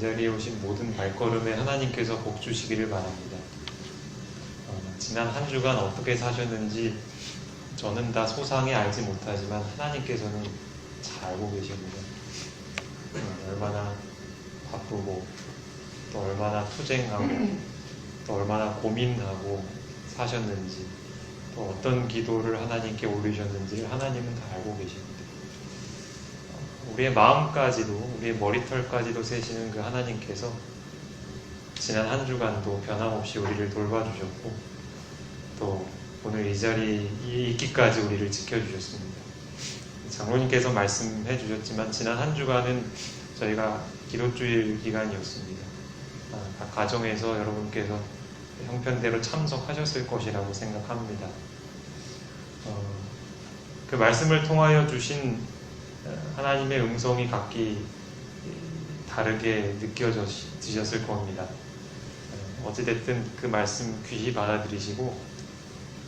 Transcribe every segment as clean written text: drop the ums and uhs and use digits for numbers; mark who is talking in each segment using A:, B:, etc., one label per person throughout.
A: 자리에 오신 모든 발걸음에 하나님께서 복 주시기를 바랍니다. 지난 한 주간 어떻게 사셨는지 저는 다 소상히 알지 못하지만 하나님께서는 잘 알고 계십니다. 얼마나 바쁘고 또 얼마나 투쟁하고 또 얼마나 고민하고 사셨는지 또 어떤 기도를 하나님께 올리셨는지를 하나님은 다 알고 계십니다. 우리의 마음까지도 우리의 머리털까지도 세시는 그 하나님께서 지난 한 주간도 변함없이 우리를 돌봐주셨고 또 오늘 이 자리에 있기까지 우리를 지켜주셨습니다. 장로님께서 말씀해 주셨지만 지난 한 주간은 저희가 기도주일 기간이었습니다. 각 가정에서 여러분께서 형편대로 참석하셨을 것이라고 생각합니다. 그 말씀을 통하여 주신 하나님의 음성이 각기 다르게 느껴지셨을 겁니다. 어찌됐든 그 말씀 귀히 받아들이시고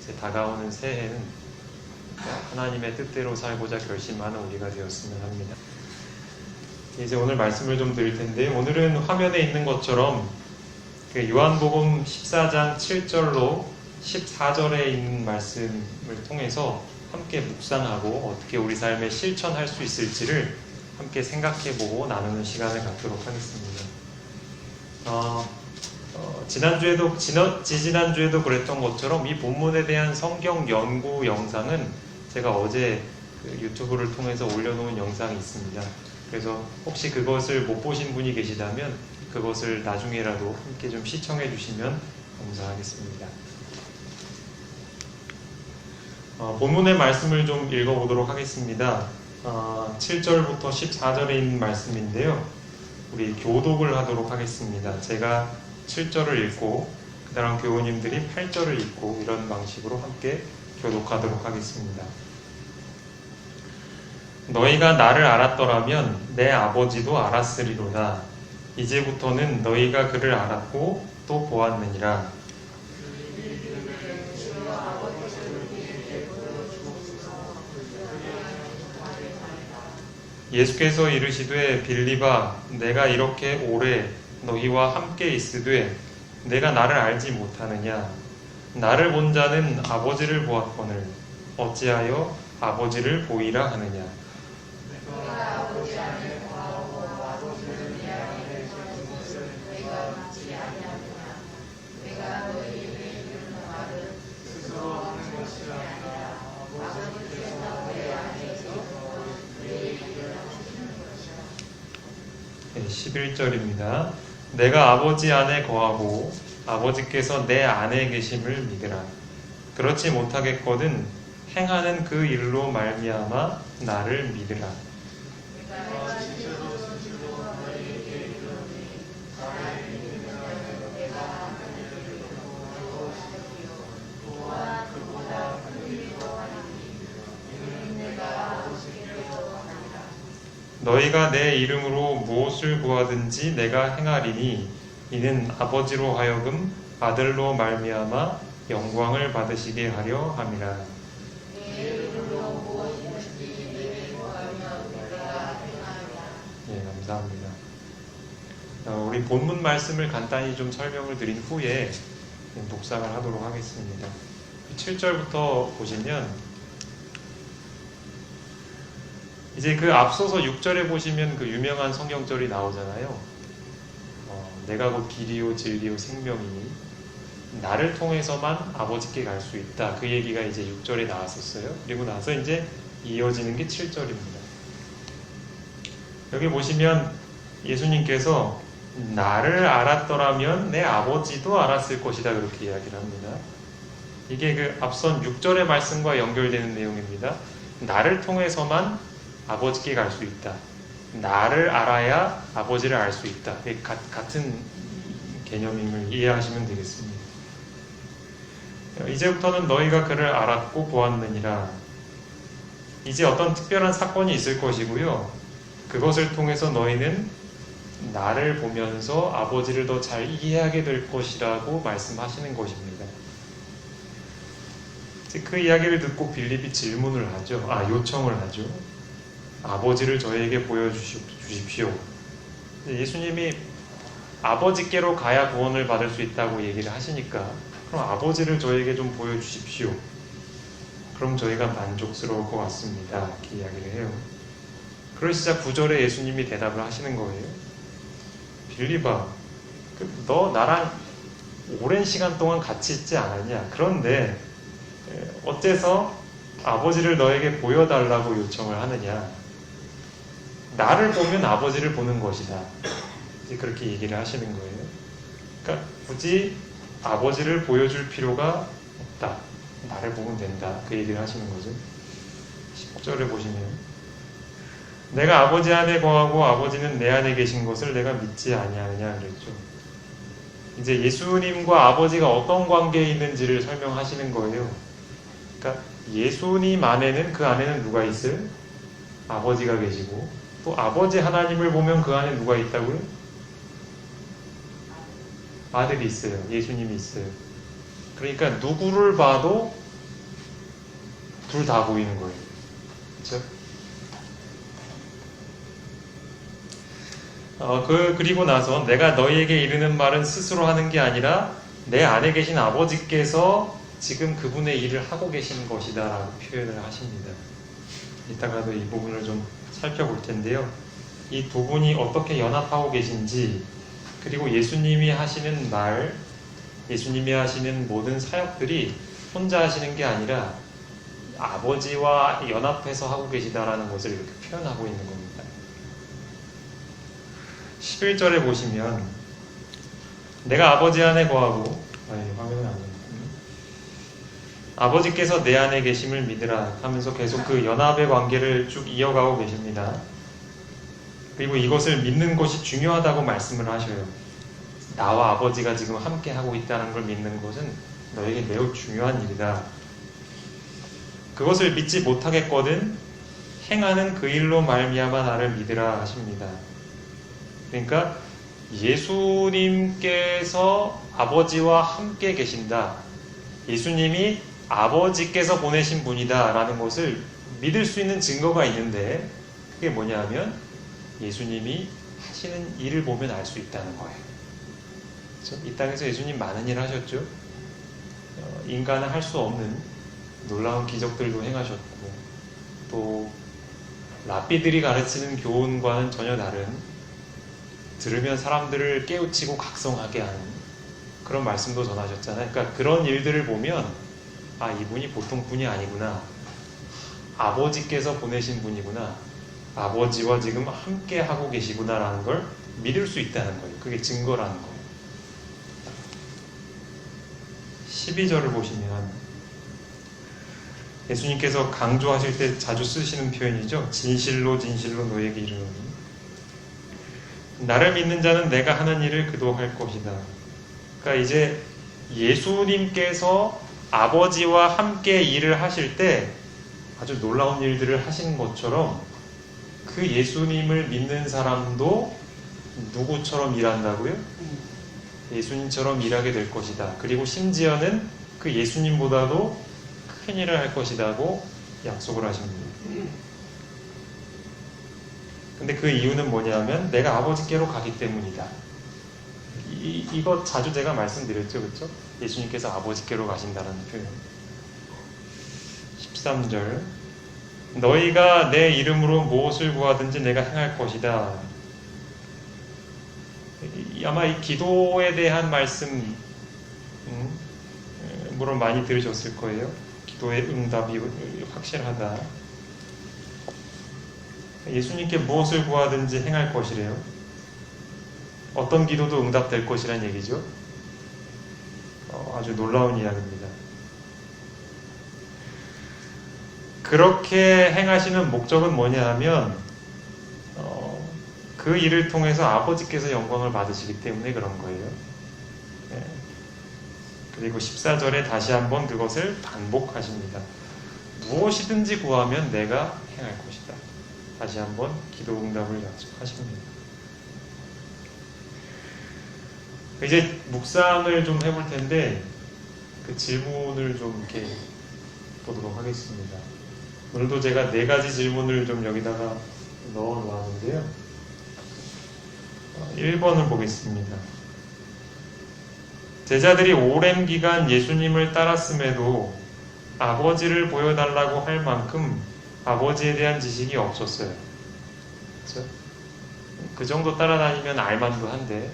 A: 이제 다가오는 새해는 하나님의 뜻대로 살고자 결심하는 우리가 되었으면 합니다. 이제 오늘 말씀을 좀 드릴 텐데 오늘은 화면에 있는 것처럼 그 요한복음 14장 7절로 14절에 있는 말씀을 통해서 함께 묵상하고 어떻게 우리 삶에 실천할 수 있을지를 함께 생각해보고 나누는 시간을 갖도록 하겠습니다. 지난주에도 그랬던 것처럼 이 본문에 대한 성경 연구 영상은 제가 어제 그 유튜브를 통해서 올려놓은 영상이 있습니다. 그래서 혹시 그것을 못 보신 분이 계시다면 그것을 나중에라도 함께 좀 시청해 주시면 감사하겠습니다. 본문의 말씀을 좀 읽어보도록 하겠습니다. 7절부터 14절에 있는 말씀인데요. 우리 교독을 하도록 하겠습니다. 제가 7절을 읽고 그 다음 교우님들이 8절을 읽고 이런 방식으로 함께 교독하도록 하겠습니다. 너희가 나를 알았더라면 내 아버지도 알았으리로다. 이제부터는 너희가 그를 알았고 또 보았느니라. 예수께서 이르시되 빌립아 내가 이렇게 오래 너희와 함께 있으되 내가 나를 알지 못하느냐. 나를 본 자는 아버지를 보았거늘 어찌하여 아버지를 보이라 하느냐. 네, 11절입니다. 내가 아버지 안에 거하고 아버지께서 내 안에 계심을 믿으라. 그렇지 못하겠거든 행하는 그 일로 말미암아 나를 믿으라. 너희가 내 이름으로 무엇을 구하든지 내가 행하리니 이는 아버지로 하여금 아들로 말미암아 영광을 받으시게 하려 함이라. 예, 감사합니다. 우리 본문 말씀을 간단히 좀 설명을 드린 후에 묵상을 하도록 하겠습니다. 7절부터 보시면 이제 그 앞서서 6절에 보시면 그 유명한 성경절이 나오잖아요. 내가 곧 길이요 진리요 생명이니 나를 통해서만 아버지께 갈 수 있다. 그 얘기가 이제 6절에 나왔었어요. 그리고 나서 이제 이어지는 게 7절입니다. 여기 보시면 예수님께서 나를 알았더라면 내 아버지도 알았을 것이다. 그렇게 이야기를 합니다. 이게 그 앞선 6절의 말씀과 연결되는 내용입니다. 나를 통해서만 아버지께 갈 수 있다. 나를 알아야 아버지를 알 수 있다. 같은 개념임을 이해하시면 되겠습니다. 이제부터는 너희가 그를 알았고 보았느니라. 이제 어떤 특별한 사건이 있을 것이고요. 그것을 통해서 너희는 나를 보면서 아버지를 더 잘 이해하게 될 것이라고 말씀하시는 것입니다. 그 이야기를 듣고 빌립이 질문을 하죠. 요청을 하죠. 아버지를 저에게 보여주십시오. 예수님이 아버지께로 가야 구원을 받을 수 있다고 얘기를 하시니까 그럼 아버지를 저에게 좀 보여주십시오. 그럼 저희가 만족스러울 것 같습니다. 이렇게 이야기를 해요. 그러시자 9절에 예수님이 대답을 하시는 거예요. 빌립아, 너 나랑 오랜 시간 동안 같이 있지 않았냐? 그런데 어째서 아버지를 너에게 보여달라고 요청을 하느냐? 나를 보면 아버지를 보는 것이다. 이제 그렇게 얘기를 하시는 거예요. 그러니까 굳이 아버지를 보여줄 필요가 없다. 나를 보면 된다. 그 얘기를 하시는 거죠. 10절을 보시면 내가 아버지 안에 거하고 아버지는 내 안에 계신 것을 내가 믿지 아니하느냐 그랬죠. 이제 예수님과 아버지가 어떤 관계에 있는지를 설명하시는 거예요. 그러니까 예수님 안에는 그 안에는 누가 있어요? 아버지가 계시고 또 아버지 하나님을 보면 그 안에 누가 있다고요? 아들이 있어요. 예수님이 있어요. 그러니까 누구를 봐도 둘 다 보이는 거예요. 그렇죠? 그리고 나서 내가 너희에게 이르는 말은 스스로 하는 게 아니라 내 안에 계신 아버지께서 지금 그분의 일을 하고 계시는 것이다 라고 표현을 하십니다. 이따가도 이 부분을 좀 살펴볼 텐데요. 이 두 분이 어떻게 연합하고 계신지 그리고 예수님이 하시는 말, 예수님이 하시는 모든 사역들이 혼자 하시는 게 아니라 아버지와 연합해서 하고 계시다라는 것을 이렇게 표현하고 있는 겁니다. 11절에 보시면 내가 아버지 안에 거하고 화면은 안 됩니다. 아버지께서 내 안에 계심을 믿으라 하면서 계속 그 연합의 관계를 쭉 이어가고 계십니다. 그리고 이것을 믿는 것이 중요하다고 말씀을 하셔요. 나와 아버지가 지금 함께 하고 있다는 걸 믿는 것은 너에게 매우 중요한 일이다. 그것을 믿지 못하겠거든 행하는 그 일로 말미암아 나를 믿으라 하십니다. 그러니까 예수님께서 아버지와 함께 계신다. 예수님이 아버지께서 보내신 분이다 라는 것을 믿을 수 있는 증거가 있는데 그게 뭐냐 하면 예수님이 하시는 일을 보면 알 수 있다는 거예요. 그렇죠? 이 땅에서 예수님 많은 일을 하셨죠. 인간은 할 수 없는 놀라운 기적들도 행하셨고 또 랍비들이 가르치는 교훈과는 전혀 다른 들으면 사람들을 깨우치고 각성하게 하는 그런 말씀도 전하셨잖아요. 그러니까 그런 일들을 보면 아, 이분이 보통 분이 아니구나. 아버지께서 보내신 분이구나. 아버지와 지금 함께 하고 계시구나 라는 걸 믿을 수 있다는 거예요. 그게 증거라는 거예요. 12절을 보시면 예수님께서 강조하실 때 자주 쓰시는 표현이죠. 진실로 진실로 너에게 이르노니 나를 믿는 자는 내가 하는 일을 그도 할 것이다. 그러니까 이제 예수님께서 아버지와 함께 일을 하실 때 아주 놀라운 일들을 하신 것처럼 그 예수님을 믿는 사람도 누구처럼 일한다고요? 예수님처럼 일하게 될 것이다. 그리고 심지어는 그 예수님보다도 큰 일을 할 것이라고 약속을 하십니다. 근데 그 이유는 뭐냐면 내가 아버지께로 가기 때문이다. 이거 자주 제가 말씀드렸죠. 그렇죠? 예수님께서 아버지께로 가신다는 표현. 13절 너희가 내 이름으로 무엇을 구하든지 내가 행할 것이다. 아마 이 기도에 대한 말씀 물론 많이 들으셨을 거예요. 기도의 응답이 확실하다. 예수님께 무엇을 구하든지 행할 것이래요. 어떤 기도도 응답될 것이란 얘기죠. 아주 놀라운 이야기입니다. 그렇게 행하시는 목적은 뭐냐 하면 그 일을 통해서 아버지께서 영광을 받으시기 때문에 그런 거예요. 네. 그리고 14절에 다시 한번 그것을 반복하십니다. 무엇이든지 구하면 내가 행할 것이다. 다시 한번 기도 응답을 약속하십니다. 이제 묵상을 좀 해볼 텐데 그 질문을 좀 이렇게 보도록 하겠습니다. 오늘도 제가 4가지 질문을 좀 여기다가 넣어 놓았는데요. 1번을 보겠습니다. 제자들이 오랜 기간 예수님을 따랐음에도 아버지를 보여달라고 할 만큼 아버지에 대한 지식이 없었어요. 그렇죠? 그 정도 따라다니면 알만도 한데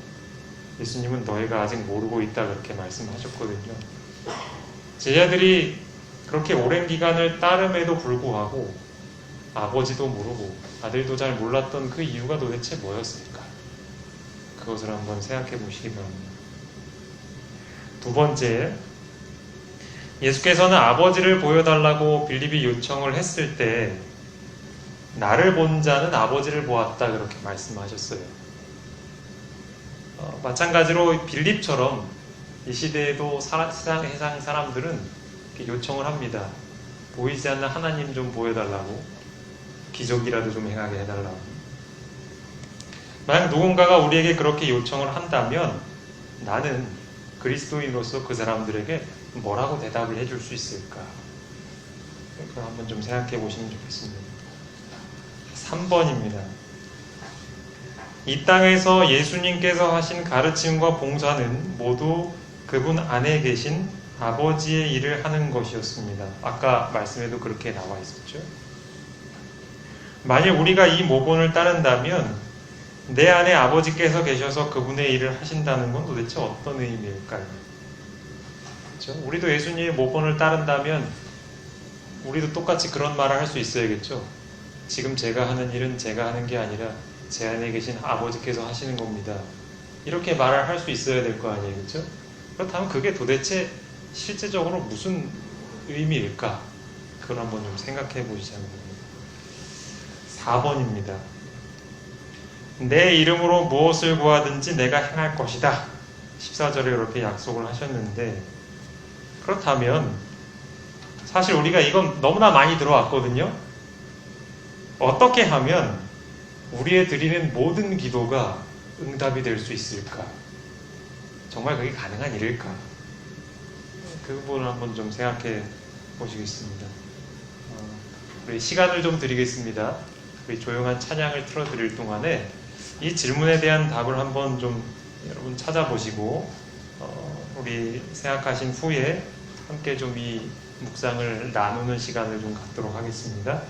A: 예수님은 너희가 아직 모르고 있다 그렇게 말씀하셨거든요. 제자들이 그렇게 오랜 기간을 따름에도 불구하고 아버지도 모르고 아들도 잘 몰랐던 그 이유가 도대체 뭐였을까? 그것을 한번 생각해 보시기 바랍니다. 두 번째, 예수께서는 아버지를 보여달라고 빌립이 요청을 했을 때 나를 본 자는 아버지를 보았다 그렇게 말씀하셨어요. 마찬가지로 빌립처럼 이 시대에도 세상 사람들은 이렇게 요청을 합니다. 보이지 않는 하나님 좀 보여달라고, 기적이라도 좀 행하게 해달라고. 만약 누군가가 우리에게 그렇게 요청을 한다면 나는 그리스도인으로서 그 사람들에게 뭐라고 대답을 해줄 수 있을까? 그걸 한번 좀 생각해 보시면 좋겠습니다. 3번입니다. 이 땅에서 예수님께서 하신 가르침과 봉사는 모두 그분 안에 계신 아버지의 일을 하는 것이었습니다. 아까 말씀에도 그렇게 나와 있었죠. 만일 우리가 이 모본을 따른다면 내 안에 아버지께서 계셔서 그분의 일을 하신다는 건 도대체 어떤 의미일까요? 그렇죠? 우리도 예수님의 모본을 따른다면 우리도 똑같이 그런 말을 할 수 있어야겠죠. 지금 제가 하는 일은 제가 하는 게 아니라 제 안에 계신 아버지께서 하시는 겁니다. 이렇게 말을 할 수 있어야 될 거 아니에요. 그렇죠? 그렇다면 그게 도대체 실제적으로 무슨 의미일까? 그걸 한번 좀 생각해 보시자면 4번입니다. 내 이름으로 무엇을 구하든지 내가 행할 것이다. 14절에 이렇게 약속을 하셨는데 그렇다면 사실 우리가 이건 너무나 많이 들어왔거든요. 어떻게 하면 우리의 드리는 모든 기도가 응답이 될 수 있을까? 정말 그게 가능한 일일까? 그 부분을 한번 좀 생각해 보시겠습니다. 우리 시간을 좀 드리겠습니다. 우리 조용한 찬양을 틀어드릴 동안에 이 질문에 대한 답을 한번 좀 여러분 찾아보시고 우리 생각하신 후에 함께 좀 이 묵상을 나누는 시간을 좀 갖도록 하겠습니다.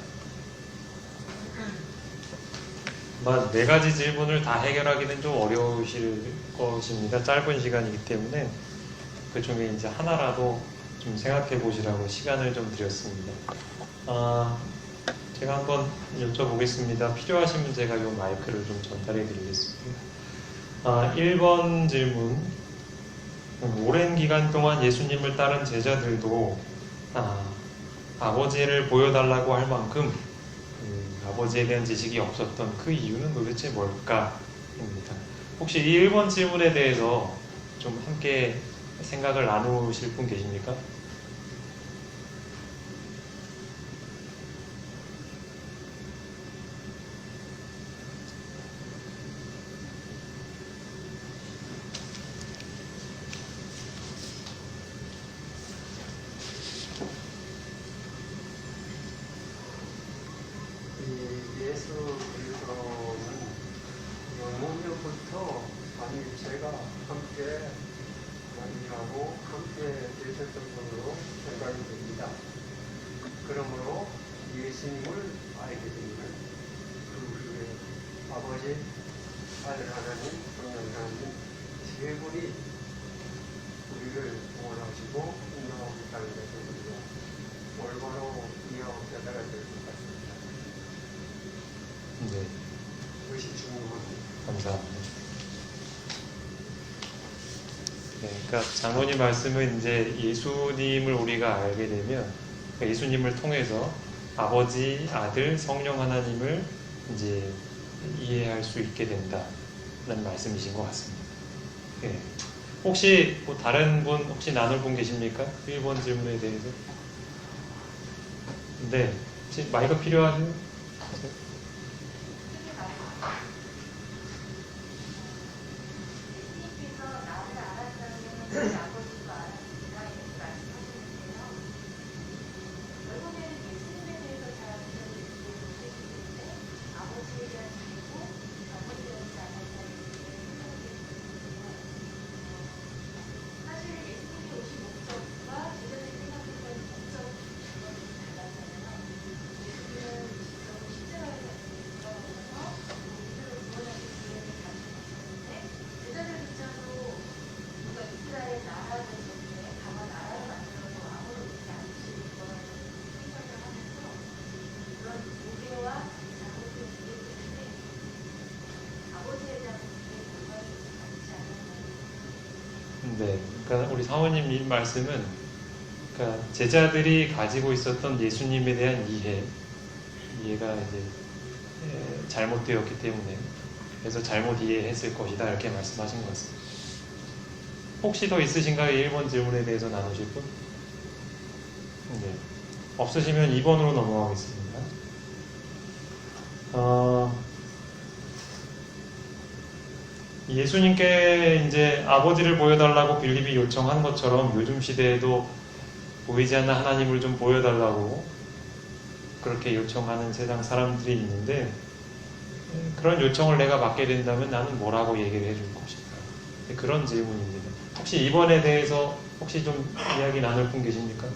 A: 아마 4가지 질문을 다 해결하기는 좀 어려우실 것입니다. 짧은 시간이기 때문에 그 중에 이제 하나라도 좀 생각해 보시라고 시간을 좀 드렸습니다. 제가 한번 여쭤보겠습니다. 필요하신 분 제가 이 마이크를 좀 전달해 드리겠습니다. 1번 질문. 오랜 기간 동안 예수님을 따른 제자들도 아버지를 보여달라고 할 만큼 아버지에 대한 지식이 없었던 그 이유는 도대체 뭘까? 입니다. 혹시 이 1번 질문에 대해서 좀 함께 생각을 나누실 분 계십니까?
B: 예수 그리스도는 영원부터 삼위일체가 함께 만나고 함께 있었던 것으로 생각이 됩니다. 그러므로 예수님을 알게 되면 그 아버지, 아들 하나님, 성령 하나님 세 분이 우리를 구원하시고 인도하고 있다는 것을 우리가 올바로 이해하고 깨달아야 될 것 같습니다.
A: 네.
B: 그것이 중요합니다.
A: 감사합니다. 네, 그러니까 장로님 말씀은 이제 예수님을 우리가 알게 되면 예수님을 통해서 아버지, 아들, 성령 하나님을 이제 이해할 수 있게 된다는 말씀이신 것 같습니다. 네. 혹시 뭐 다른 분 혹시 나눌 분 계십니까? 1번 질문에 대해서. 네, 혹시 마이크 필요하세요? 그러니까 우리 사모님 이 말씀은 그러니까 제자들이 가지고 있었던 예수님에 대한 이해가 이제 잘못되었기 때문에 그래서 잘못 이해했을 것이다 이렇게 말씀하신 것 같습니다. 혹시 더 있으신가요? 1번 질문에 대해서 나누실 분? 네. 없으시면 2번으로 넘어가겠습니다. 예수님께 이제 아버지를 보여달라고 빌립이 요청한 것처럼 요즘 시대에도 보이지 않는 하나님을 좀 보여달라고 그렇게 요청하는 세상 사람들이 있는데 그런 요청을 내가 받게 된다면 나는 뭐라고 얘기를 해줄 것인가? 그런 질문입니다. 혹시 이번에 대해서 혹시 좀 이야기 나눌 분 계십니까?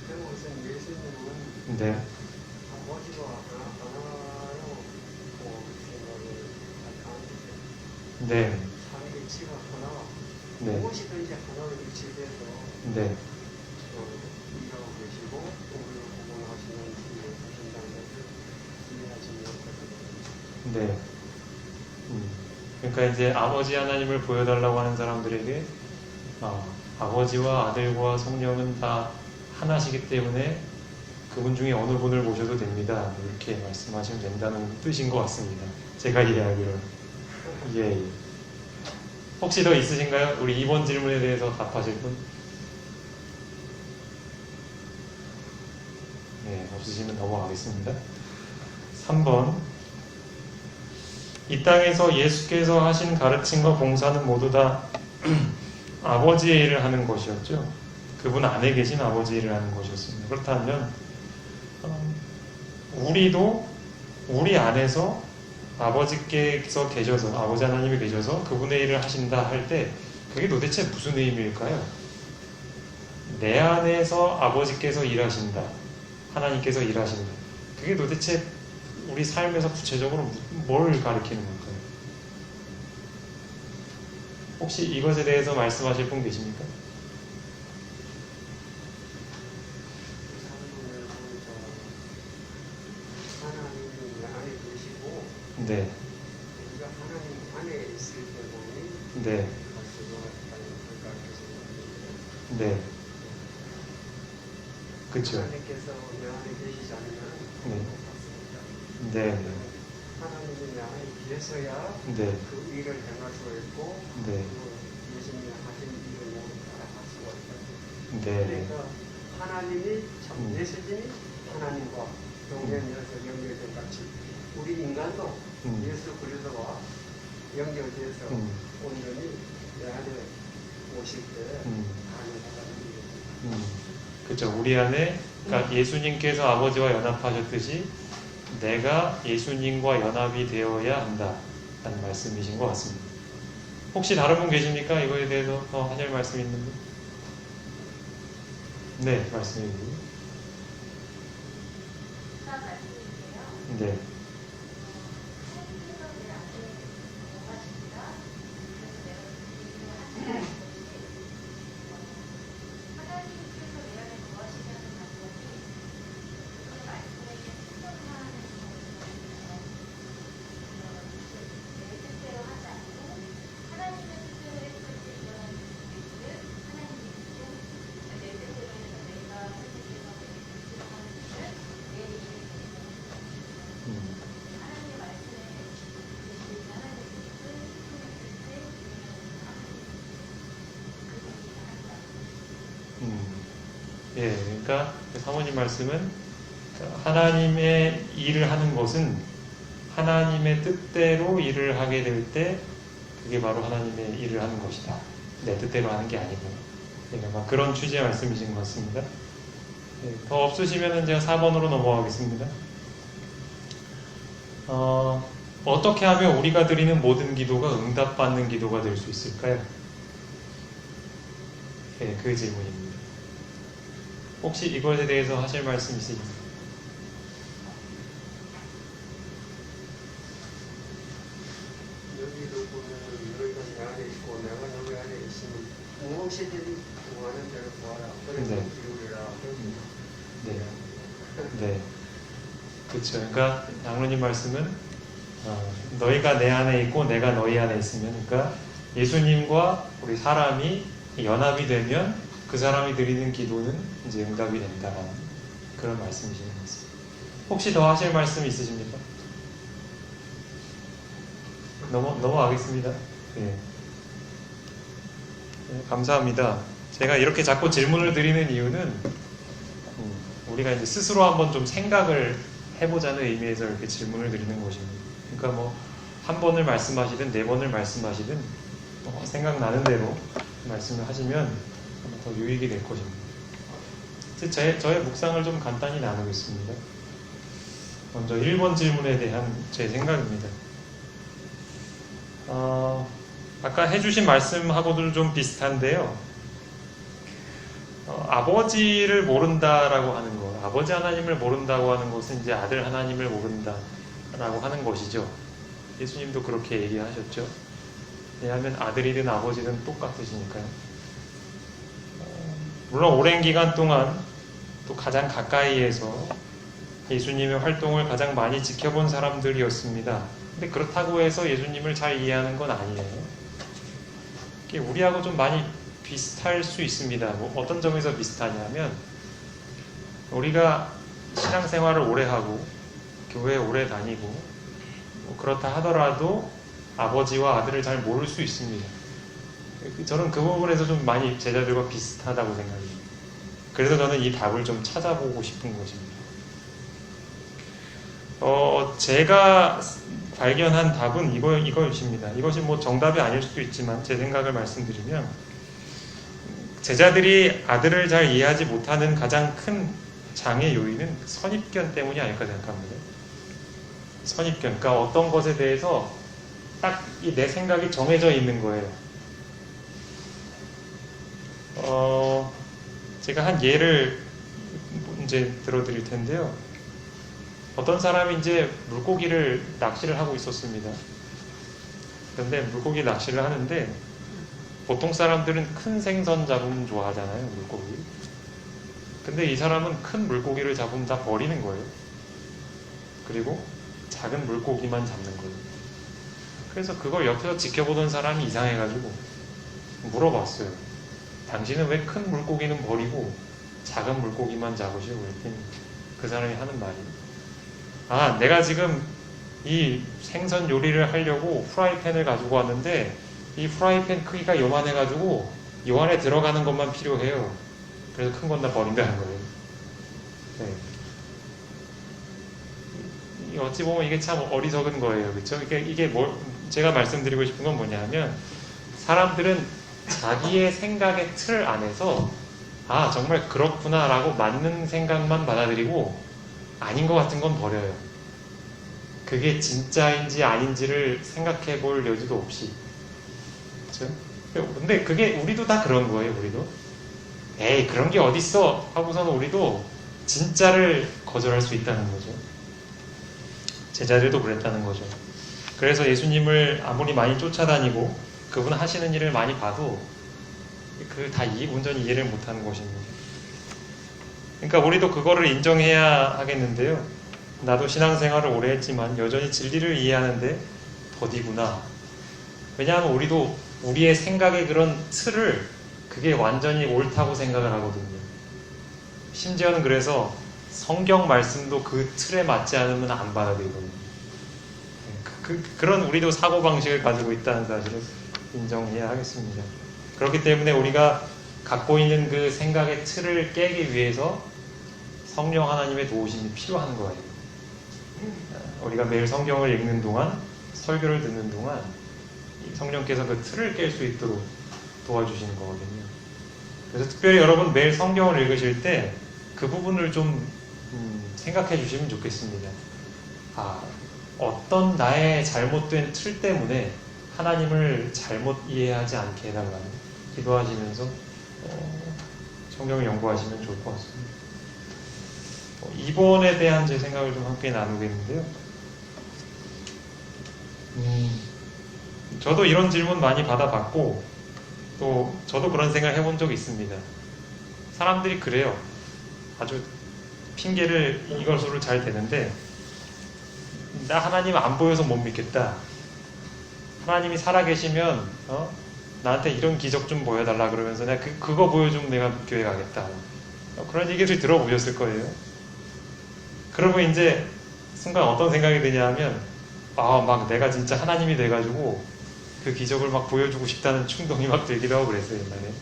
B: 우선 예수님은
A: 네,
B: 아버지와 하나로 생각을 하는데
A: 네,
B: 삼위일체가 하나,
A: 네,
B: 무엇이든지 하나로 일치돼서
A: 네,
B: 일하고 계시고 우리를 구원하시는 분을 하신다는 것을 이해하지 못하거든요.
A: 네. 그러니까 이제 아버지 하나님을 보여달라고 하는 사람들에게 아버지와 아들과 성령은 다 하나시기 때문에 그분 중에 어느 분을 모셔도 됩니다. 이렇게 말씀하시면 된다는 뜻인 것 같습니다. 제가 이해하기로는. 예. 혹시 더 있으신가요? 우리 2번 질문에 대해서 답하실 분? 네, 없으시면 넘어가겠습니다. 3번. 이 땅에서 예수께서 하신 가르침과 봉사는 모두 다 아버지의 일을 하는 것이었죠. 그분 안에 계신 아버지의 일을 하는 것이었습니다. 그렇다면 우리도 우리 안에서 아버지께서 계셔서 아버지 하나님이 계셔서 그분의 일을 하신다 할 때 그게 도대체 무슨 의미일까요? 내 안에서 아버지께서 일하신다. 하나님께서 일하신다. 그게 도대체 우리 삶에서 구체적으로 뭘 가리키는 걸까요? 혹시 이것에 대해서 말씀하실 분 계십니까?
B: 하나님이 안에 계시고
A: 네,
B: 우리가 하나님 안에 있을 때만이
A: 네,
B: 가지고 있다는 생각을
A: 네. 그쵸.
B: 하나님께서 내 안에 계시지 않으면
A: 네.
B: 못 받습니다.
A: 네,
B: 하나님이 내 안에 계셔야
A: 네,
B: 그 일을 행할 수가 있고
A: 네,
B: 그 예수님이 하신 일을 모두 따라갈 수가 있다.
A: 네,
B: 그러니까 하나님이 참 예수님이 하나님과 동행해서 연결된 같이 우리 인간도 예수 그리스도와 연결돼서 온전히 내 안에 오실 때 가능하다는 얘기입니다.
A: 그렇죠. 우리 안에 그러니까 예수님께서 아버지와 연합하셨듯이 내가 예수님과 연합이 되어야 한다라는 말씀이신 것 같습니다. 혹시 다른 분 계십니까? 이거에 대해서 더 하실 말씀 있는 분? 네, 말씀해 주세요. 네. 예, 그러니까 사모님 말씀은 하나님의 일을 하는 것은 하나님의 뜻대로 일을 하게 될 때 그게 바로 하나님의 일을 하는 것이다. 내 뜻대로 하는 게 아니고. 그러니까 막 그런 취지의 말씀이신 것 같습니다. 예, 더 없으시면 제가 4번으로 넘어가겠습니다. 어떻게 하면 우리가 드리는 모든 기도가 응답받는 기도가 될 수 있을까요? 예, 그 질문입니다. 혹시 이것에 대해서 하실 말씀 있으십니까?
B: 여기도 보면은 너희가 내 안에 있고 내가 너희 안에 있으면 무엇이든지 구하는 대로 구하라. 그래서
A: 네.
B: 이루리라.
A: 네. 네. 그렇죠. 그러니까 장로님 말씀은 너희가 내 안에 있고 내가 너희 안에 있으면, 그러니까 예수님과 우리 사람이 연합이 되면 그 사람이 드리는 기도는 이제 응답이 된다라는 그런 말씀이신 것 같습니다. 혹시 더 하실 말씀 있으십니까? 넘어가겠습니다. 예. 네, 감사합니다. 제가 이렇게 자꾸 질문을 드리는 이유는 우리가 이제 스스로 한번 좀 생각을 해보자는 의미에서 이렇게 질문을 드리는 것입니다. 그러니까 뭐 한 번을 말씀하시든 네 번을 말씀하시든 생각나는 대로 말씀을 하시면 더 유익이 될 것입니다. 저의 묵상을 좀 간단히 나누겠습니다. 먼저 1번 질문에 대한 제 생각입니다. 아까 해주신 말씀하고도 좀 비슷한데요. 아버지를 모른다라고 하는 것, 아버지 하나님을 모른다고 하는 것은 이제 아들 하나님을 모른다라고 하는 것이죠. 예수님도 그렇게 얘기하셨죠. 왜냐하면 아들이든 아버지든 똑같으시니까요. 물론 오랜 기간 동안 또 가장 가까이에서 예수님의 활동을 가장 많이 지켜본 사람들이었습니다. 근데 그렇다고 해서 예수님을 잘 이해하는 건 아니에요. 우리하고 좀 많이 비슷할 수 있습니다. 뭐 어떤 점에서 비슷하냐면, 우리가 신앙생활을 오래 하고 교회에 오래 다니고 뭐 그렇다 하더라도 아버지와 아들을 잘 모를 수 있습니다. 저는 그 부분에서 좀 많이 제자들과 비슷하다고 생각해요. 그래서 저는 이 답을 좀 찾아보고 싶은 것입니다. 제가 발견한 답은 이것입니다. 이것이 뭐 정답이 아닐 수도 있지만 제 생각을 말씀드리면, 제자들이 아들을 잘 이해하지 못하는 가장 큰 장애 요인은 선입견 때문이 아닐까 생각합니다. 선입견, 그러니까 어떤 것에 대해서 딱 내 생각이 정해져 있는 거예요. 제가 한 예를 이제 들어드릴 텐데요. 어떤 사람이 이제 물고기를 낚시를 하고 있었습니다. 그런데 물고기 낚시를 하는데, 보통 사람들은 큰 생선 잡으면 좋아하잖아요, 물고기. 근데 이 사람은 큰 물고기를 잡으면 다 버리는 거예요. 그리고 작은 물고기만 잡는 거예요. 그래서 그걸 옆에서 지켜보던 사람이 이상해가지고 물어봤어요. 당신은 왜 큰 물고기는 버리고 작은 물고기만 잡으시오? 그랬더니 그 사람이 하는 말이, 내가 지금 이 생선 요리를 하려고 프라이팬을 가지고 왔는데 이 프라이팬 크기가 요만해가지고 요 안에 들어가는 것만 필요해요. 그래서 큰 건 다 버린다는 거예요. 네. 어찌 보면 이게 참 어리석은 거예요. 그렇죠? 이게 제가 말씀드리고 싶은 건 뭐냐면, 사람들은 자기의 생각의 틀 안에서 정말 그렇구나 라고 맞는 생각만 받아들이고 아닌 것 같은 건 버려요. 그게 진짜인지 아닌지를 생각해 볼 여지도 없이. 그렇죠? 근데 그게 우리도 다 그런 거예요. 우리도 에이 그런 게 어딨어 하고서는 우리도 진짜를 거절할 수 있다는 거죠. 제자들도 그랬다는 거죠. 그래서 예수님을 아무리 많이 쫓아다니고 그분 하시는 일을 많이 봐도 다 온전히 이해를 못하는 것입니다. 그러니까 우리도 그거를 인정해야 하겠는데요. 나도 신앙생활을 오래 했지만 여전히 진리를 이해하는데 더디구나. 왜냐하면 우리도 우리의 생각의 그런 틀을 그게 완전히 옳다고 생각을 하거든요. 심지어는 그래서 성경 말씀도 그 틀에 맞지 않으면 안 받아들이거든요. 그런 우리도 사고방식을 가지고 있다는 사실을 인정해야 하겠습니다. 그렇기 때문에 우리가 갖고 있는 그 생각의 틀을 깨기 위해서 성령 하나님의 도우심이 필요한 거예요. 우리가 매일 성경을 읽는 동안, 설교를 듣는 동안 성령께서 그 틀을 깰 수 있도록 도와주시는 거거든요. 그래서 특별히 여러분 매일 성경을 읽으실 때 그 부분을 좀 생각해 주시면 좋겠습니다. 어떤 나의 잘못된 틀 때문에 하나님을 잘못 이해하지 않게 해달라고 기도하시면서 성경을 연구하시면 좋을 것 같습니다. 2번에 대한 제 생각을 좀 함께 나누겠는데요. 저도 이런 질문 많이 받아봤고 또 저도 그런 생각 해본 적이 있습니다. 사람들이 그래요. 아주 핑계를 이것으로 잘 대는데 나 하나님 안 보여서 못 믿겠다. 하나님이 살아계시면 나한테 이런 기적 좀 보여달라 그러면서 내가 그거 보여주면 내가 교회 가겠다. 그런 얘기를 들어보셨을 거예요. 그러고 이제 순간 어떤 생각이 드냐 하면 막 내가 진짜 하나님이 돼가지고 그 기적을 막 보여주고 싶다는 충동이 막 들기도 하고 그랬어요, 옛날에.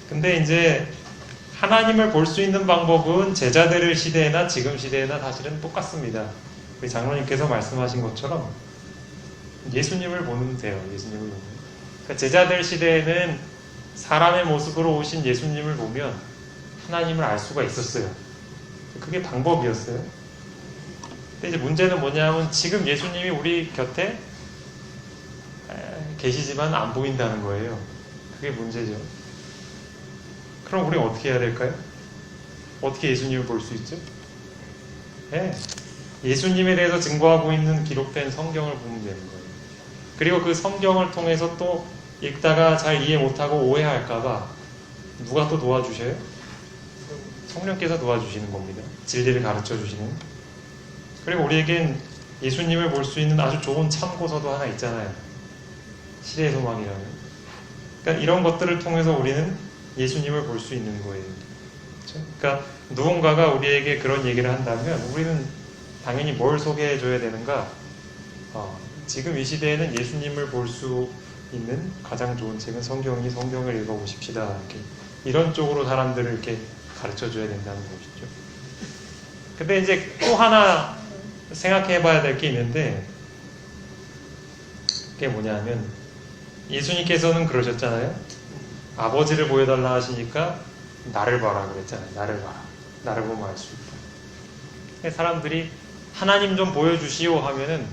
A: 근데 이제 하나님을 볼 수 있는 방법은 제자들 시대나 지금 시대나 사실은 똑같습니다. 우리 장로님께서 말씀하신 것처럼 예수님을 보면 돼요. 예수님을 보면. 그러니까 제자들 시대에는 사람의 모습으로 오신 예수님을 보면 하나님을 알 수가 있었어요. 그게 방법이었어요. 근데 이제 문제는 뭐냐면 지금 예수님이 우리 곁에 계시지만 안 보인다는 거예요. 그게 문제죠. 그럼 우리 어떻게 해야 될까요? 어떻게 예수님을 볼 수 있죠? 네. 예수님에 대해서 증거하고 있는 기록된 성경을 보면 되는 거예요. 그리고 그 성경을 통해서 또 읽다가 잘 이해 못하고 오해할까봐 누가 또 도와주셔요? 성령께서 도와주시는 겁니다. 진리를 가르쳐 주시는. 그리고 우리에겐 예수님을 볼 수 있는 아주 좋은 참고서도 하나 있잖아요. 시대의 소망이라는. 그러니까 이런 것들을 통해서 우리는 예수님을 볼 수 있는 거예요. 그렇죠? 그러니까 누군가가 우리에게 그런 얘기를 한다면 우리는 당연히 뭘 소개해 줘야 되는가? 지금 이 시대에는 예수님을 볼 수 있는 가장 좋은 책은 성경이니 성경을 읽어보십시다. 이렇게 이런 쪽으로 사람들을 이렇게 가르쳐 줘야 된다는 것이죠. 근데 이제 또 하나 생각해 봐야 될 게 있는데 그게 뭐냐면 예수님께서는 그러셨잖아요. 아버지를 보여달라 하시니까 나를 봐라 그랬잖아요. 나를 봐라. 나를 보면 알 수 있다. 사람들이 하나님 좀 보여주시오 하면은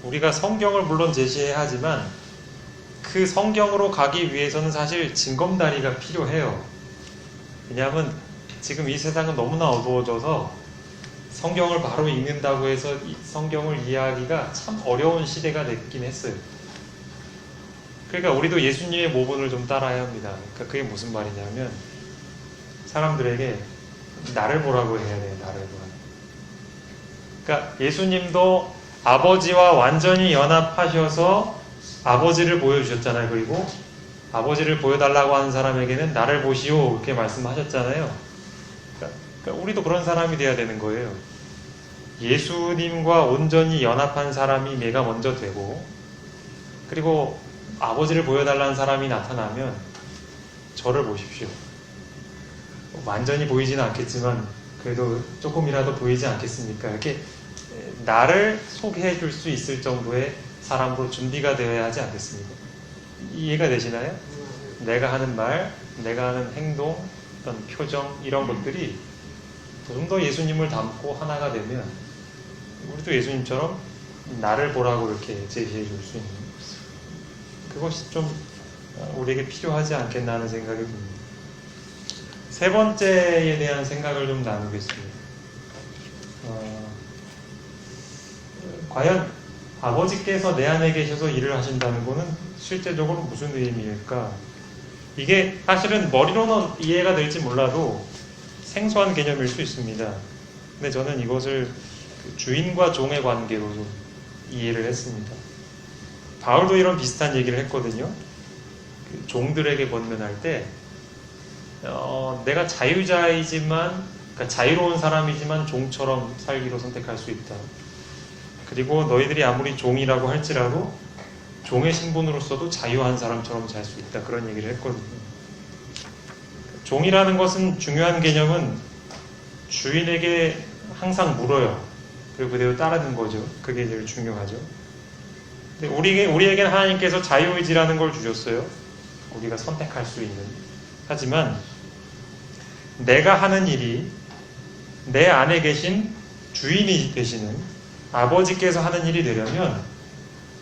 A: 우리가 성경을 물론 제시해야 하지만 그 성경으로 가기 위해서는 사실 징검다리가 필요해요. 왜냐하면 지금 이 세상은 너무나 어두워져서 성경을 바로 읽는다고 해서 이 성경을 이해하기가 참 어려운 시대가 됐긴 했어요. 그러니까 우리도 예수님의 모본을 좀 따라야 합니다. 그러니까 그게 무슨 말이냐면 사람들에게 나를 보라고 해야 돼요. 나를 보라. 그러니까 예수님도 아버지와 완전히 연합하셔서 아버지를 보여주셨잖아요. 그리고 아버지를 보여달라고 하는 사람에게는 나를 보시오 이렇게 말씀하셨잖아요. 그러니까 우리도 그런 사람이 돼야 되는 거예요. 예수님과 온전히 연합한 사람이 내가 먼저 되고 그리고 아버지를 보여달라는 사람이 나타나면 저를 보십시오. 완전히 보이지는 않겠지만 그래도 조금이라도 보이지 않겠습니까? 이렇게 나를 소개해 줄 수 있을 정도의 사람으로 준비가 되어야 하지 않겠습니까? 이해가 되시나요? 내가 하는 말, 내가 하는 행동, 어떤 표정 이런 것들이 좀 더 예수님을 닮고 하나가 되면 우리도 예수님처럼 나를 보라고 이렇게 제시해 줄 수 있는 그것이 좀 우리에게 필요하지 않겠나 하는 생각이 듭니다. 세 번째에 대한 생각을 좀 나누겠습니다. 과연 아버지께서 내 안에 계셔서 일을 하신다는 것은 실제적으로 무슨 의미일까? 이게 사실은 머리로는 이해가 될지 몰라도 생소한 개념일 수 있습니다. 근데 저는 이것을 주인과 종의 관계로 좀 이해를 했습니다. 바울도 이런 비슷한 얘기를 했거든요. 종들에게 권면할 때 내가 자유자이지만 그러니까 자유로운 사람이지만 종처럼 살기로 선택할 수 있다. 그리고 너희들이 아무리 종이라고 할지라도 종의 신분으로서도 자유한 사람처럼 살 수 있다. 그런 얘기를 했거든요. 종이라는 것은 중요한 개념은 주인에게 항상 물어요. 그리고 그대로 따르는 거죠. 그게 제일 중요하죠. 근데 우리에게는 하나님께서 자유의지라는 걸 주셨어요. 우리가 선택할 수 있는. 하지만 내가 하는 일이 내 안에 계신 주인이 되시는 아버지께서 하는 일이 되려면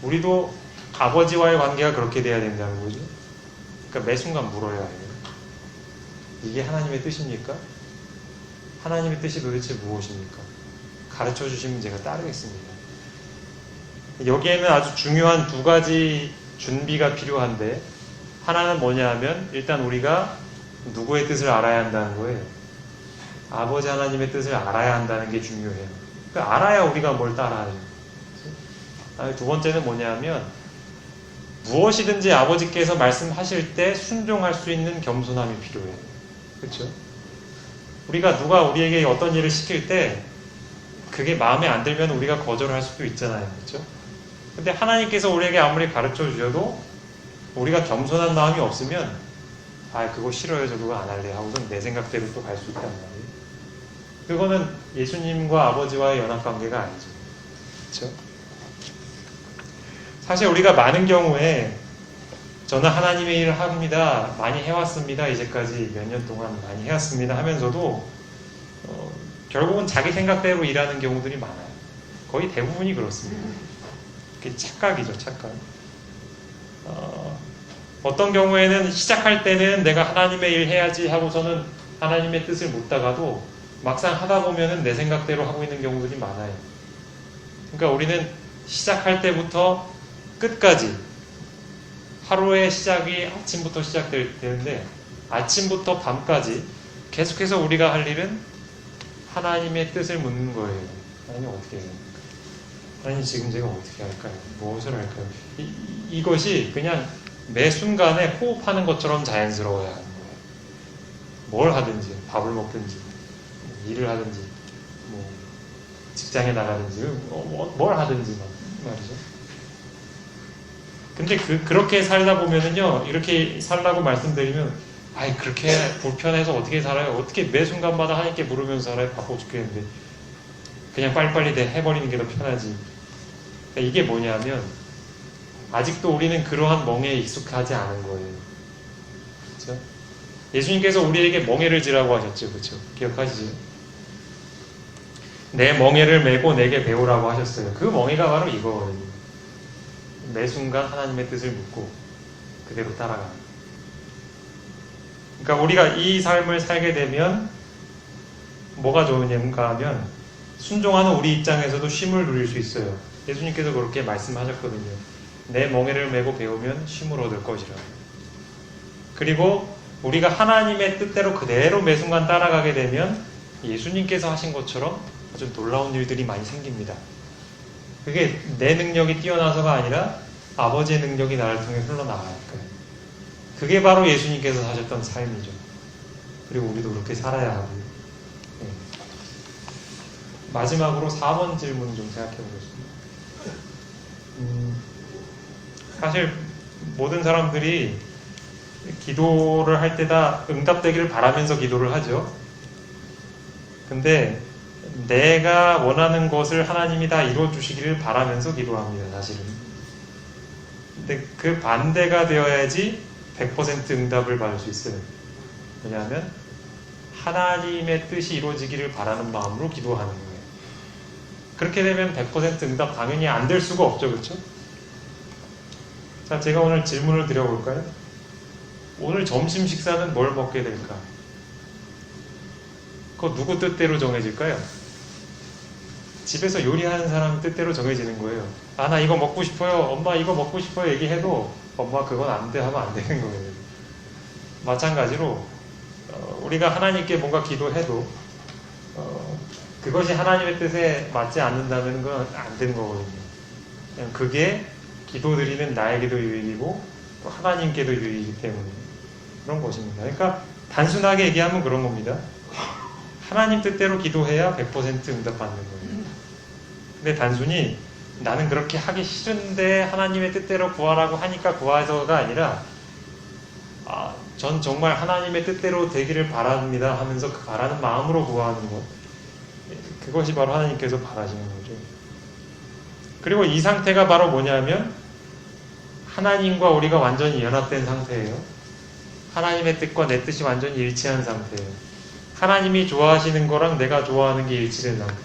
A: 우리도 아버지와의 관계가 그렇게 돼야 된다는 거죠. 그러니까 매 순간 물어야 해요. 이게 하나님의 뜻입니까? 하나님의 뜻이 도대체 무엇입니까? 가르쳐 주시면 제가 따르겠습니다. 여기에는 아주 중요한 두 가지 준비가 필요한데 하나는 뭐냐 하면 일단 우리가 누구의 뜻을 알아야 한다는 거예요. 아버지 하나님의 뜻을 알아야 한다는 게 중요해요. 알아야 우리가 뭘 따라하죠. 두 번째는 뭐냐면 무엇이든지 아버지께서 말씀하실 때 순종할 수 있는 겸손함이 필요해요. 그렇죠? 우리가 누가 우리에게 어떤 일을 시킬 때 그게 마음에 안 들면 우리가 거절할 수도 있잖아요. 그렇죠? 근데 하나님께서 우리에게 아무리 가르쳐 주셔도 우리가 겸손한 마음이 없으면 그거 싫어요. 저 그거 안 할래 하고선 내 생각대로 또 갈 수 있단 말이에요. 그거는 예수님과 아버지와의 연합관계가 아니죠. 그렇죠? 사실 우리가 많은 경우에 저는 하나님의 일을 합니다. 많이 해왔습니다. 이제까지 몇 년 동안 많이 해왔습니다 하면서도 결국은 자기 생각대로 일하는 경우들이 많아요. 거의 대부분이 그렇습니다. 그게 착각이죠. 착각. 어떤 경우에는 시작할 때는 내가 하나님의 일 해야지 하고서는 하나님의 뜻을 묻다가도 막상 하다 보면은 내 생각대로 하고 있는 경우들이 많아요. 그러니까 우리는 시작할 때부터 끝까지 하루의 시작이 아침부터 시작되는데 아침부터 밤까지 계속해서 우리가 할 일은 하나님의 뜻을 묻는 거예요. 하나님 어떻게 해요? 하나님 지금 제가 어떻게 할까요? 무엇을 할까요? 이것이 그냥 매 순간에 호흡하는 것처럼 자연스러워야 하는 거예요. 뭘 하든지, 밥을 먹든지, 일을 하든지, 뭐 직장에 나가든지, 뭘 하든지 말이죠. 근데 그렇게 살다 보면은요, 이렇게 살라고 말씀드리면, 그렇게 불편해서 어떻게 살아요? 어떻게 매 순간마다 하나님께 물으면서 살아요? 바빠 죽겠는데. 그냥 빨리빨리 해버리는 게 더 편하지. 그러니까 이게 뭐냐면, 아직도 우리는 그러한 멍에에 익숙하지 않은 거예요. 그렇죠? 예수님께서 우리에게 멍에를 지라고 하셨죠. 그렇죠? 기억하시죠? 내 멍에를 메고 내게 배우라고 하셨어요. 그 멍에가 바로 이거예요. 매 순간 하나님의 뜻을 묻고 그대로 따라가는. 그러니까 우리가 이 삶을 살게 되면 뭐가 좋으냐가 하면 순종하는 우리 입장에서도 쉼을 누릴 수 있어요. 예수님께서 그렇게 말씀하셨거든요. 내 멍에를 메고 배우면 쉼을 얻을 것이라. 그리고 우리가 하나님의 뜻대로 그대로 매 순간 따라가게 되면 예수님께서 하신 것처럼 아주 놀라운 일들이 많이 생깁니다. 그게 내 능력이 뛰어나서가 아니라 아버지의 능력이 나를 통해 흘러나갈 거예요. 그게 바로 예수님께서 사셨던 삶이죠. 그리고 우리도 그렇게 살아야 하고요. 네. 마지막으로 4번 질문 좀 생각해 보겠습니다. 사실 모든 사람들이 기도를 할 때 다 응답되기를 바라면서 기도를 하죠. 근데 내가 원하는 것을 하나님이 다 이루어주시기를 바라면서 기도합니다. 사실은. 근데 그 반대가 되어야지 100% 응답을 받을 수 있어요. 왜냐하면 하나님의 뜻이 이루어지기를 바라는 마음으로 기도하는 거예요. 그렇게 되면 100% 응답 당연히 안 될 수가 없죠. 그렇죠? 자, 제가 오늘 질문을 드려볼까요? 오늘 점심 식사는 뭘 먹게 될까? 그거 누구 뜻대로 정해질까요? 집에서 요리하는 사람 뜻대로 정해지는 거예요. 나 이거 먹고 싶어요. 엄마 이거 먹고 싶어요. 얘기해도 엄마 그건 안 돼 하면 안 되는 거예요. 마찬가지로 우리가 하나님께 뭔가 기도해도 그것이 하나님의 뜻에 맞지 않는다면 그건 안 되는 거거든요. 그냥 그게 기도드리는 나에게도 유익이고 또 하나님께도 유익이기 때문에 그런 것입니다. 그러니까 단순하게 얘기하면 그런 겁니다. 하나님 뜻대로 기도해야 100% 응답받는 거예요. 근데 단순히 나는 그렇게 하기 싫은데 하나님의 뜻대로 구하라고 하니까 구해서가 아니라 전 정말 하나님의 뜻대로 되기를 바랍니다 하면서 그 바라는 마음으로 구하는 것, 그것이 바로 하나님께서 바라시는 거죠. 그리고 이 상태가 바로 뭐냐면 하나님과 우리가 완전히 연합된 상태예요. 하나님의 뜻과 내 뜻이 완전히 일치한 상태예요. 하나님이 좋아하시는 거랑 내가 좋아하는 게 일치된 상태예요.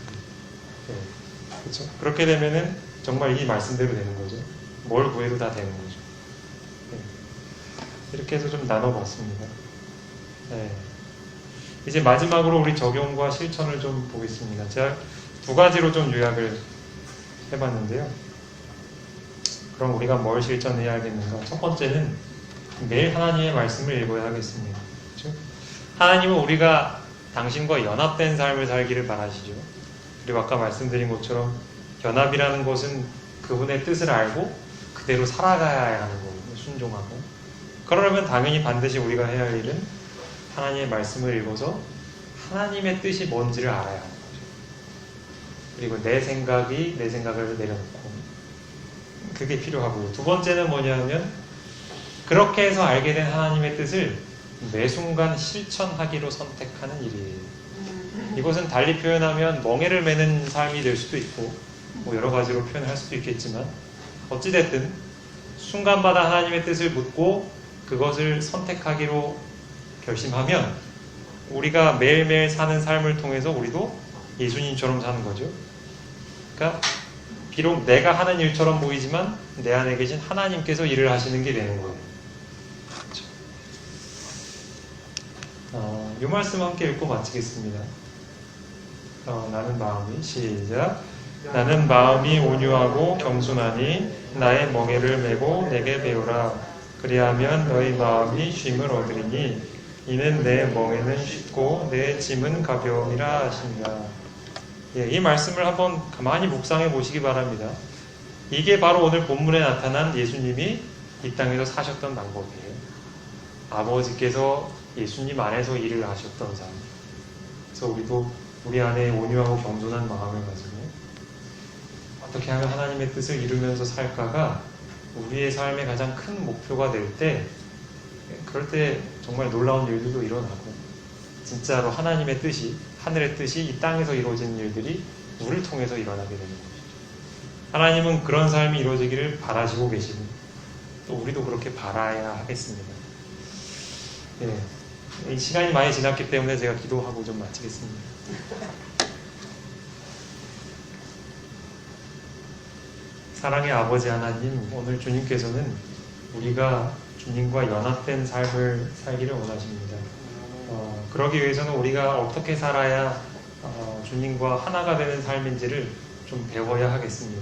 A: 그렇죠? 그렇게 되면은 정말 이 말씀대로 되는 거죠. 뭘 구해도 다 되는 거죠. 네. 이렇게 해서 좀 나눠봤습니다. 네. 이제 마지막으로 우리 적용과 실천을 좀 보겠습니다. 제가 두 가지로 좀 요약을 해봤는데요. 그럼 우리가 뭘 실천해야 하겠는가? 첫 번째는 매일 하나님의 말씀을 읽어야 하겠습니다. 그렇죠? 하나님은 우리가 당신과 연합된 삶을 살기를 바라시죠. 그리고 아까 말씀드린 것처럼 연합이라는 것은 그분의 뜻을 알고 그대로 살아가야 하는 거거든요. 순종하고. 그러려면 당연히 반드시 우리가 해야 할 일은 하나님의 말씀을 읽어서 하나님의 뜻이 뭔지를 알아야 하는 거죠. 그리고 내 생각을 내려놓고 그게 필요하고요. 두 번째는 뭐냐면 그렇게 해서 알게 된 하나님의 뜻을 매 순간 실천하기로 선택하는 일이에요. 이것은 달리 표현하면 멍에를 매는 삶이 될 수도 있고 뭐 여러 가지로 표현할 수도 있겠지만 어찌됐든 순간마다 하나님의 뜻을 묻고 그것을 선택하기로 결심하면 우리가 매일매일 사는 삶을 통해서 우리도 예수님처럼 사는 거죠. 그러니까 비록 내가 하는 일처럼 보이지만 내 안에 계신 하나님께서 일을 하시는 게 되는 거예요. 그렇죠? 이 말씀 함께 읽고 마치겠습니다. 나는 마음이 시작. 나는 마음이 온유하고 겸손하니 나의 멍에를 메고 내게 배우라. 그리하면 너희 마음이 쉼을 얻으리니 이는 내 멍에는 쉽고 내 짐은 가벼움이라 하신다. 예, 이 말씀을 한번 가만히 묵상해 보시기 바랍니다. 이게 바로 오늘 본문에 나타난 예수님이 이 땅에서 사셨던 방법이에요. 아버지께서 예수님 안에서 일을 하셨던 삶. 그래서 우리도 우리 안에 온유하고 겸손한 마음을 가지고 어떻게 하면 하나님의 뜻을 이루면서 살까가 우리의 삶의 가장 큰 목표가 될 때, 그럴 때 정말 놀라운 일들도 일어나고 진짜로 하나님의 뜻이, 하늘의 뜻이 이 땅에서 이루어지는 일들이 우리를 통해서 일어나게 되는 것이죠. 하나님은 그런 삶이 이루어지기를 바라시고 계시고 또 우리도 그렇게 바라야 하겠습니다. 예, 이 시간이 많이 지났기 때문에 제가 기도하고 좀 마치겠습니다. 사랑의 아버지 하나님, 오늘 주님께서는 우리가 주님과 연합된 삶을 살기를 원하십니다. 그러기 위해서는 우리가 어떻게 살아야 주님과 하나가 되는 삶인지를 좀 배워야 하겠습니다.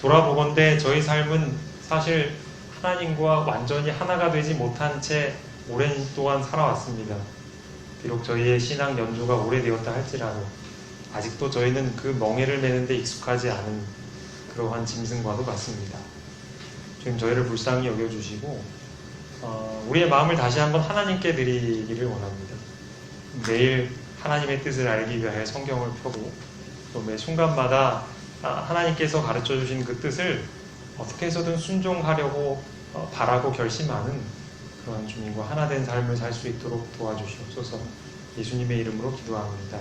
A: 돌아보건대 저희 삶은 사실 하나님과 완전히 하나가 되지 못한 채 오랜 동안 살아왔습니다. 비록 저희의 신앙 연주가 오래되었다 할지라도 아직도 저희는 그 멍에를 매는데 익숙하지 않은 그러한 짐승과도 같습니다. 주님 저희를 불쌍히 여겨주시고 우리의 마음을 다시 한번 하나님께 드리기를 원합니다. 매일 하나님의 뜻을 알기 위하여 성경을 펴고 또 매 순간마다 하나님께서 가르쳐 주신 그 뜻을 어떻게 해서든 순종하려고 바라고 결심하는 그런 주님과 하나 된 삶을 살 수 있도록 도와주시옵소서. 예수님의 이름으로 기도합니다.